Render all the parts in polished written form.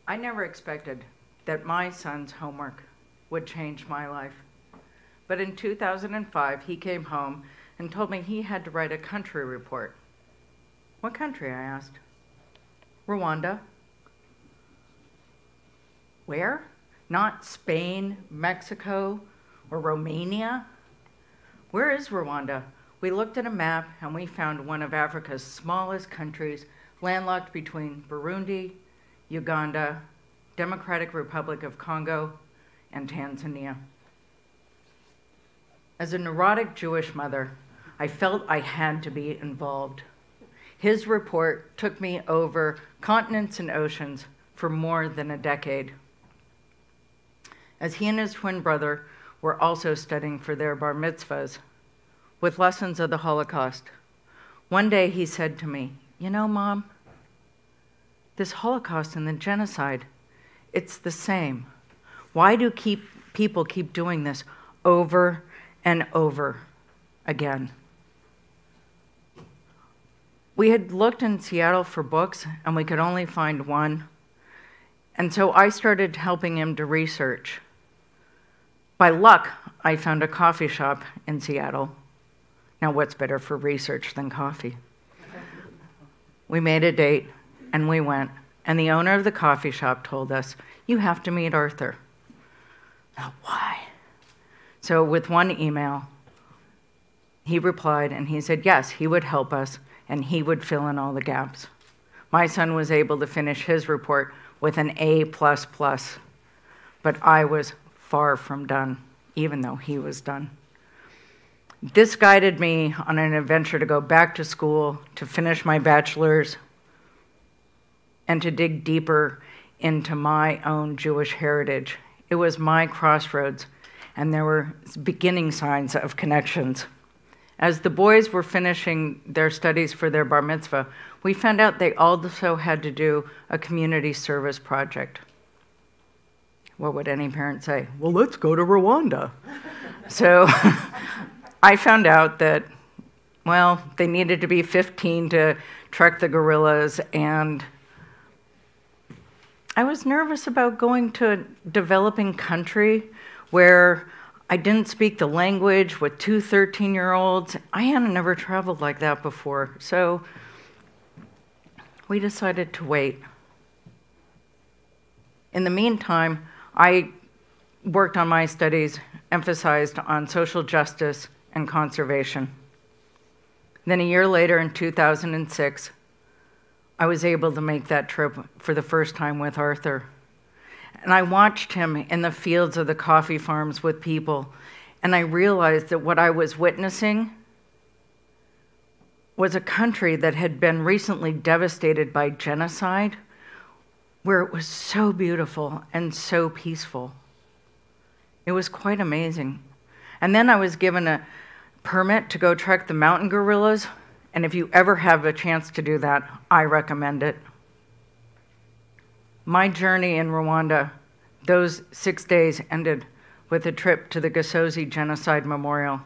I never expected that my son's homework would change my life. But in 2005, he came home and told me he had to write a country report. What country, I asked. Rwanda. Where? Not Spain, Mexico, or Romania? Where is Rwanda? We looked at a map and we found one of Africa's smallest countries, landlocked between Burundi, Uganda, Democratic Republic of Congo, and Tanzania. As a neurotic Jewish mother, I felt I had to be involved. His report took me over continents and oceans for more than a decade. As he and his twin brother were also studying for their bar mitzvahs with lessons of the Holocaust, one day he said to me, "You know, Mom, this Holocaust and the genocide, it's the same. Why do people keep doing this over and over again?" We had looked in Seattle for books, and we could only find one. And so I started helping him to research. By luck, I found a coffee shop in Seattle. Now, what's better for research than coffee? We made a date, and we went. And the owner of the coffee shop told us, "You have to meet Arthur." Now, why? So with one email, he replied, and he said, yes, he would help us, and he would fill in all the gaps. My son was able to finish his report with an A++, but I was far from done, even though he was done. This guided me on an adventure to go back to school, to finish my bachelor's, and to dig deeper into my own Jewish heritage. It was my crossroads, and there were beginning signs of connections. As the boys were finishing their studies for their bar mitzvah, we found out they also had to do a community service project. What would any parent say? Well, let's go to Rwanda. So I found out that, well, they needed to be 15 to trek the gorillas, and I was nervous about going to a developing country where I didn't speak the language with two 13-year-olds. I hadn't never traveled like that before, so we decided to wait. In the meantime, I worked on my studies, emphasized on social justice and conservation. Then a year later, in 2006, I was able to make that trip for the first time with Arthur. And I watched him in the fields of the coffee farms with people, and I realized that what I was witnessing was a country that had been recently devastated by genocide, where it was so beautiful and so peaceful. It was quite amazing. And then I was given a permit to go trek the mountain gorillas, and if you ever have a chance to do that, I recommend it. My journey in Rwanda, those 6 days ended with a trip to the Gisozi Genocide Memorial.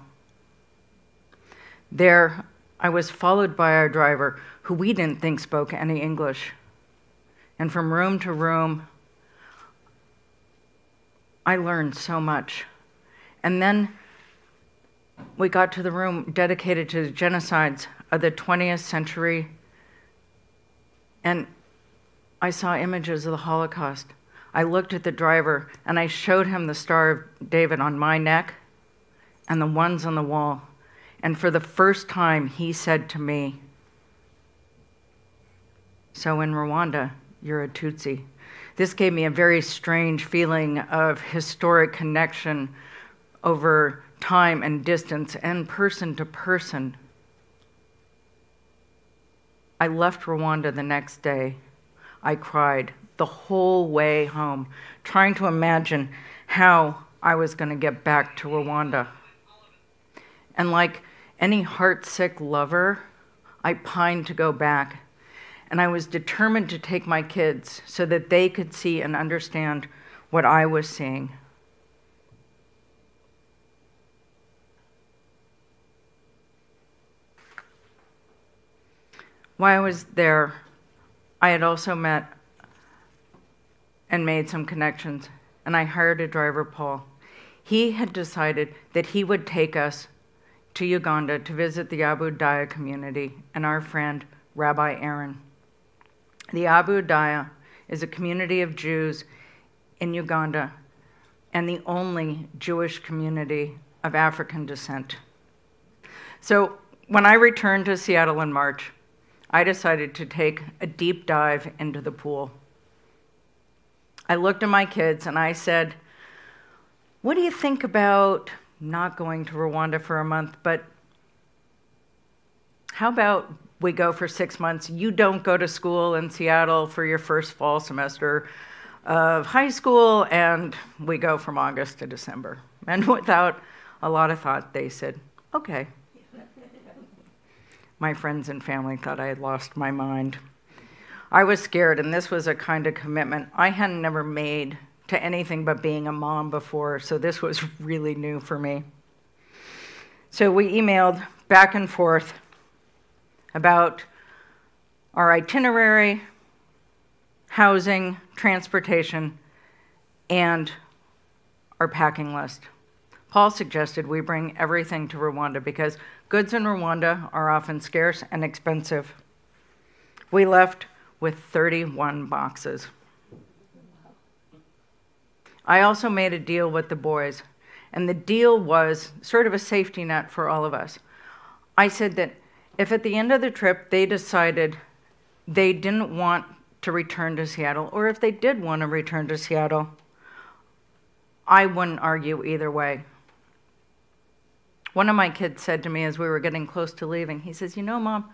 There, I was followed by our driver, who we didn't think spoke any English. And from room to room, I learned so much. And then we got to the room dedicated to the genocides of the 20th century, and I saw images of the Holocaust. I looked at the driver, and I showed him the Star of David on my neck and the ones on the wall. And for the first time, he said to me, "So in Rwanda, you're a Tutsi." This gave me a very strange feeling of historic connection over time and distance and person to person. I left Rwanda the next day. I cried the whole way home, trying to imagine how I was going to get back to Rwanda. And like any heartsick lover, I pined to go back. And I was determined to take my kids so that they could see and understand what I was seeing. While I was there, I had also met and made some connections, and I hired a driver, Paul. He had decided that he would take us to Uganda to visit the Abu Daya community and our friend, Rabbi Aaron. The Abu Daya is a community of Jews in Uganda and the only Jewish community of African descent. So when I returned to Seattle in March, I decided to take a deep dive into the pool. I looked at my kids and I said, what do you think about not going to Rwanda for a month, but how about we go for 6 months? You don't go to school in Seattle for your first fall semester of high school, and we go from August to December. And without a lot of thought, they said, okay. My friends and family thought I had lost my mind. I was scared, and this was a kind of commitment I had never made to anything but being a mom before, so this was really new for me. So we emailed back and forth about our itinerary, housing, transportation, and our packing list. Paul suggested we bring everything to Rwanda because goods in Rwanda are often scarce and expensive. We left with 31 boxes. I also made a deal with the boys, and the deal was sort of a safety net for all of us. I said that if at the end of the trip they decided they didn't want to return to Seattle, or if they did want to return to Seattle, I wouldn't argue either way. One of my kids said to me as we were getting close to leaving, he says, you know, Mom,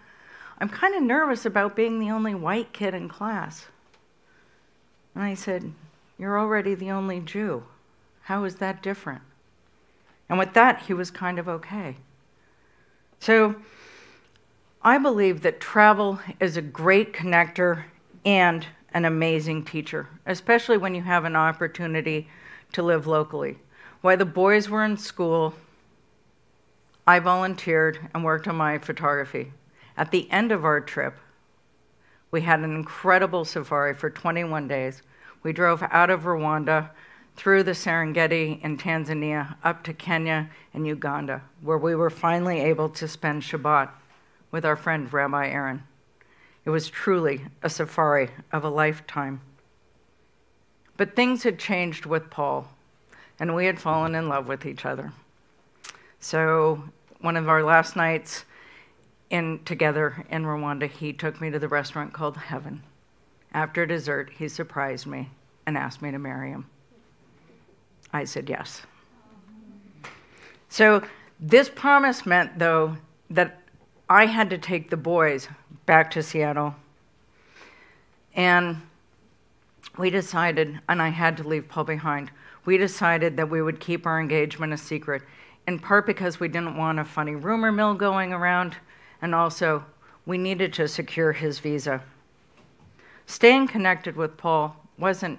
I'm kind of nervous about being the only white kid in class. And I said, you're already the only Jew. How is that different? And with that, he was kind of okay. So I believe that travel is a great connector and an amazing teacher, especially when you have an opportunity to live locally. While the boys were in school, I volunteered and worked on my photography. At the end of our trip, we had an incredible safari for 21 days. We drove out of Rwanda, through the Serengeti in Tanzania, up to Kenya and Uganda, where we were finally able to spend Shabbat with our friend Rabbi Aaron. It was truly a safari of a lifetime. But things had changed with Paul, and we had fallen in love with each other. So one of our last nights together in Rwanda, he took me to the restaurant called Heaven. After dessert, he surprised me and asked me to marry him. I said yes. So this promise meant, though, that I had to take the boys back to Seattle. And we decided, and I had to leave Paul behind, we decided that we would keep our engagement a secret, in part because we didn't want a funny rumor mill going around, and also we needed to secure his visa. Staying connected with Paul wasn't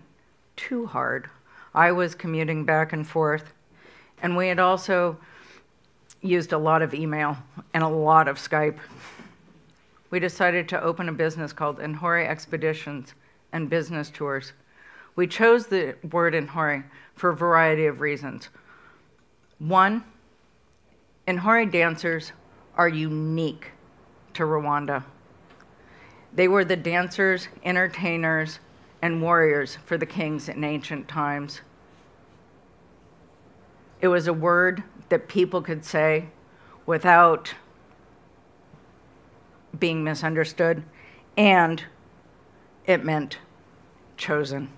too hard. I was commuting back and forth, and we had also used a lot of email and a lot of Skype. We decided to open a business called Inhori Expeditions and Business Tours. We chose the word Inhori for a variety of reasons. One, Inhori dancers are unique to Rwanda. They were the dancers, entertainers, and warriors for the kings in ancient times. It was a word that people could say without being misunderstood, and it meant chosen.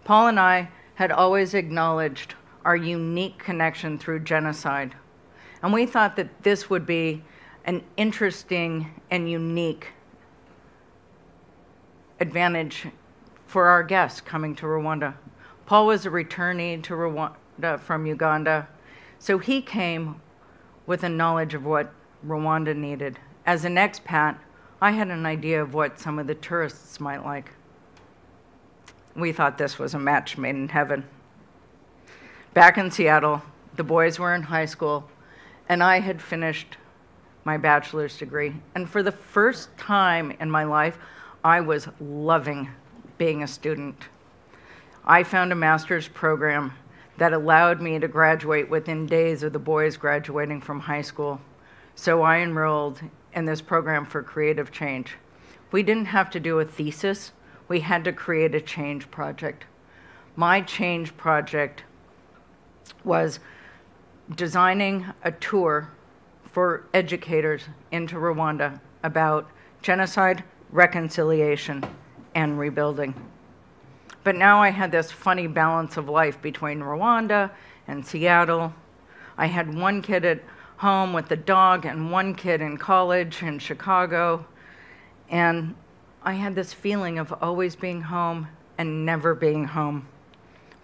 Paul and I had always acknowledged our unique connection through genocide, and we thought that this would be an interesting and unique advantage for our guests coming to Rwanda. Paul was a returnee to Rwanda from Uganda, so he came with a knowledge of what Rwanda needed. As an expat, I had an idea of what some of the tourists might like. We thought this was a match made in heaven. Back in Seattle, the boys were in high school, and I had finished my bachelor's degree. And for the first time in my life, I was loving being a student. I found a master's program that allowed me to graduate within days of the boys graduating from high school. So I enrolled in this program for creative change. We didn't have to do a thesis. We had to create a change project. My change project was designing a tour for educators into Rwanda about genocide, reconciliation, and rebuilding. But now I had this funny balance of life between Rwanda and Seattle. I had one kid at home with the dog and one kid in college in Chicago. And I had this feeling of always being home and never being home.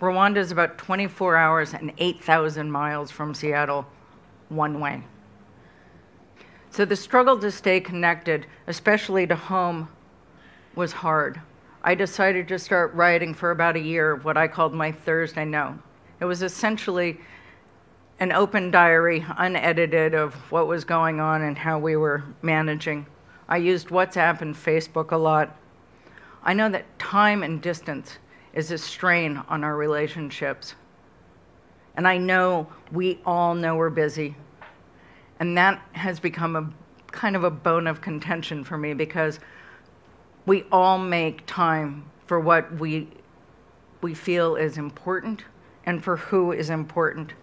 Rwanda is about 24 hours and 8,000 miles from Seattle, one way. So the struggle to stay connected, especially to home, was hard. I decided to start writing for about a year what I called my Thursday Note. It was essentially an open diary, unedited, of what was going on and how we were managing. I used WhatsApp and Facebook a lot. I know that time and distance is a strain on our relationships. And I know we all know we're busy. And that has become a kind of a bone of contention for me, because we all make time for what we feel is important and for who is important.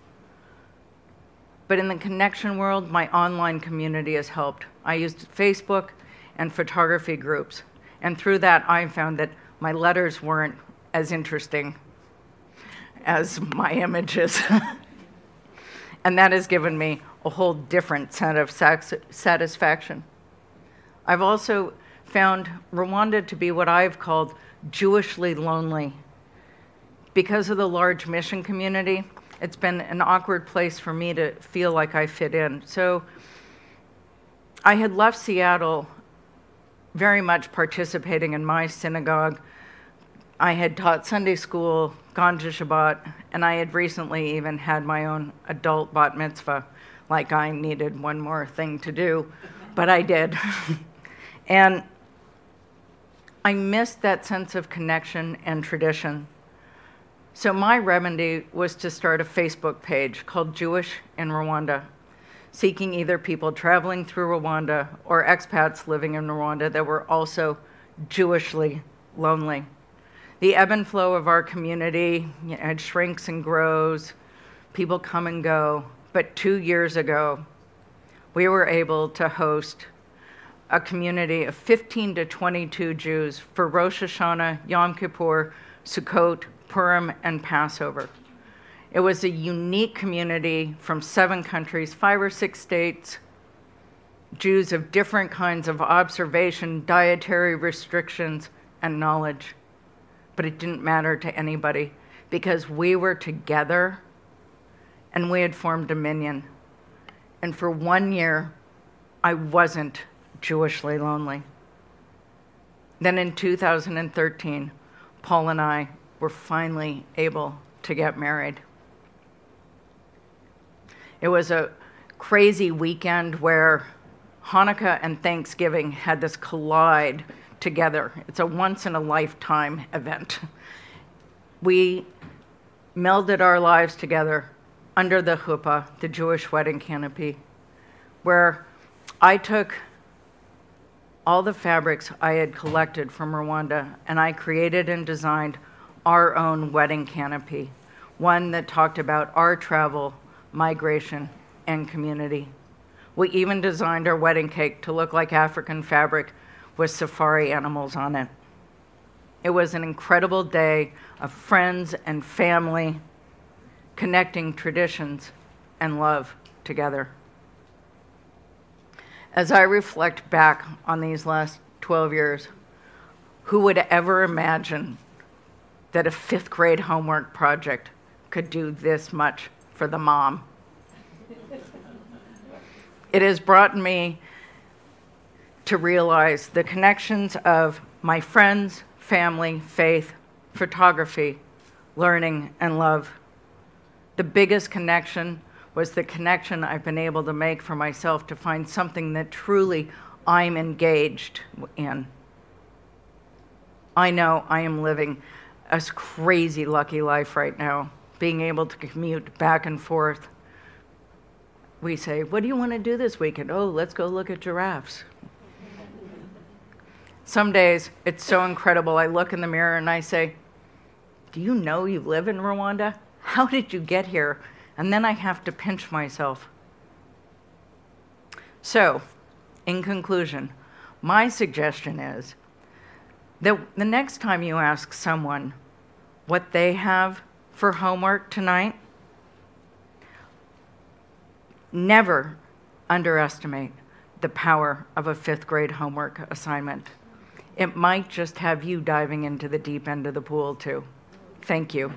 But in the connection world, my online community has helped. I used Facebook and photography groups. And through that, I found that my letters weren't as interesting as my images. And that has given me a whole different set of satisfaction. I've also found Rwanda to be what I've called Jewishly lonely. Because of the large mission community, it's been an awkward place for me to feel like I fit in. So I had left Seattle very much participating in my synagogue. I had taught Sunday school, gone to Shabbat, and I had recently even had my own adult bat mitzvah, like I needed one more thing to do, but I did. And I missed that sense of connection and tradition. So my remedy was to start a Facebook page called Jewish in Rwanda, seeking either people traveling through Rwanda or expats living in Rwanda that were also Jewishly lonely. The ebb and flow of our community, it shrinks and grows, people come and go. But 2 years ago, we were able to host a community of 15 to 22 Jews for Rosh Hashanah, Yom Kippur, Sukkot, Purim, and Passover. It was a unique community from 7 countries, 5 or 6 states, Jews of different kinds of observation, dietary restrictions, and knowledge. But it didn't matter to anybody because we were together and we had formed dominion. And for 1 year, I wasn't Jewishly lonely. Then in 2013, Paul and I were finally able to get married. It was a crazy weekend where Hanukkah and Thanksgiving had this collide together. It's a once-in-a-lifetime event. We melded our lives together under the chuppah, the Jewish wedding canopy, where I took all the fabrics I had collected from Rwanda and I created and designed our own wedding canopy, one that talked about our travel, migration, and community. We even designed our wedding cake to look like African fabric with safari animals on it. It was an incredible day of friends and family connecting traditions and love together. As I reflect back on these last 12 years, who would ever imagine that a 5th grade homework project could do this much for the mom? It has brought me to realize the connections of my friends, family, faith, photography, learning, and love. The biggest connection was the connection I've been able to make for myself to find something that truly I'm engaged in. I know I am living a crazy lucky life right now, being able to commute back and forth. We say, what do you want to do this weekend? Oh, let's go look at giraffes. Some days, it's so incredible. I look in the mirror and I say, do you know you live in Rwanda? How did you get here? And then I have to pinch myself. So, in conclusion, my suggestion is that the next time you ask someone what they have for homework tonight, never underestimate the power of a 5th grade homework assignment. It might just have you diving into the deep end of the pool, too. Thank you.